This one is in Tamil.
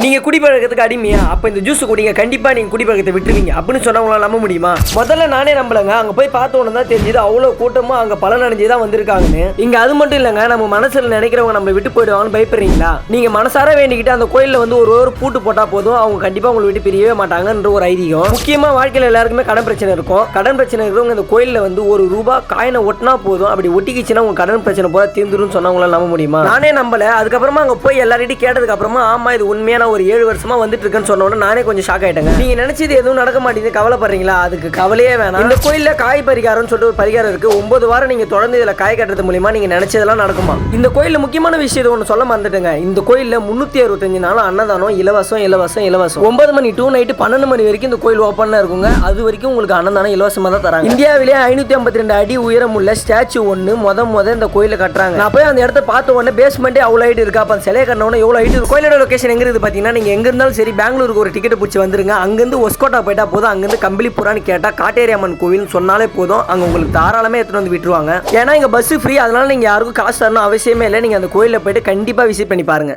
நீங்க குடிப்பழக்கத்துக்கு அடிமையா? அப்ப இந்த ஜூஸ் குடிங்க, கண்டிப்பா நீங்க குடிப்பழக்கத்தை விட்டுருவீங்க அப்படின்னு சொன்னா உங்களால நம்ப முடியுமா? முதல்ல நானே நம்பலங்க. அங்க போய் பார்த்த உடனே தான் தெரிஞ்சது அவ்வளவு கூட்டமா அங்க பலன் அடைஞ்சு தான் வந்திருக்காங்கன்னு. இங்க அது மட்டும் இல்லங்க, நம்ம மனசுல நினைக்கிறவங்க நம்மளை விட்டு போயிடுவாங்கன்னு பயப்படுறீங்களா? நீங்க மனசார வேண்டிக்கிட்டு அந்த கோயில்ல வந்து ஒரு பூட்டு போட்டா போதும், அவங்க கண்டிப்பா உங்களை விட்டு பிரியவே மாட்டாங்கன்ற ஒரு ஐதீகம். முக்கியமா வாழ்க்கையில எல்லாருக்குமே கடன் பிரச்சனை இருக்கும். கடன் பிரச்சனை இருக்கிறவங்க இந்த கோயில்ல வந்து ₹1 காயினை ஒட்டினா போதும், அப்படி ஒட்டிக்கிச்சுன்னா உங்க கடன் பிரச்சனை போல தீர்ந்துரும் சொன்னா உங்களால நம்ப முடியுமா? நானே நம்பல. அதுக்கப்புறமா அங்க போய் எல்லார்கிட்டையும் கேட்டதுக்கு அப்புறமா ஆமா இது உண்மையான ஒரு 7 வருஷமா வந்துட்டு இருக்குன்னு சொன்ன உடனே நானே கொஞ்சம் ஷாக் ஆயிட்டேங்க. நீங்க நினைச்சது எதுவும் நடக்க மாட்டேங்குது கவலைப்படுறீங்களா? அதுக்கு கவலையே வேணாம். இந்த கோயில்ல காய் பரிகாரம்னு சொல்லிட்டு ஒரு பரிகாரம் இருக்கு. 9 வாரம் நீங்க தொடர்ந்து இதுல காய் கட்டுறது மூலமா நீங்க நினைச்சதெல்லாம் நடக்குமா? இந்த கோயில்ல முக்கியமான விஷயம் ஒன்று சொல்ல மறந்துட்டுங்க. இந்த கோயில்ல 365 நாளும் அன்னதானம் இலவசம் இலவசம் இலவசம். 9 மணி டு நைட்டு 12 மணி வரைக்கும் இந்த கோயில் ஓப்பன்ல இருக்குங்க. அது வரைக்கும் உங்களுக்கு அன்னதானம் இலவசமா தான் தராங்க. இந்தியாவிலே 552 அடி உயரம் உள்ள ஸ்டாச்சு ஒன்று முத இந்த கோயில கட்டுறாங்க. நான் போய் அந்த இடத்த பார்த்த உடனே பேஸ்மெண்டே அவ்வளோ ஹைட் இருக்கா? அப்ப சிலையை கட்டின எவ்வளோ ஹைட்? கோயிலோட லொகேஷன் எங்க இருக்குது பார்த்தீங்கன்னா, நீங்க எங்க இருந்தாலும் சரி பெங்களூருக்கு ஒரு டிக்கெட் பிடிச்சி வந்துருங்க. அங்கிருந்து ஒஸ்கோட்டா போயிட்டா போதும். அங்கிருந்து கம்பிலிபுரான்னு கேட்டா காட்டேரி அம்மன் கோவில் சொன்னாலே போதும், அங்க உங்களுக்கு தாராளமே எடுத்துட்டு வந்து விட்டுருவாங்க. ஏன்னா இங்க பஸ் ஃப்ரீ, அதனால நீங்க யாருக்கும் காசு தரணும் அவசியமே இல்லை. நீங்க அந்த கோயில போயிட்டு கண்டிப்பா விசிட் பண்ணி பாருங்க.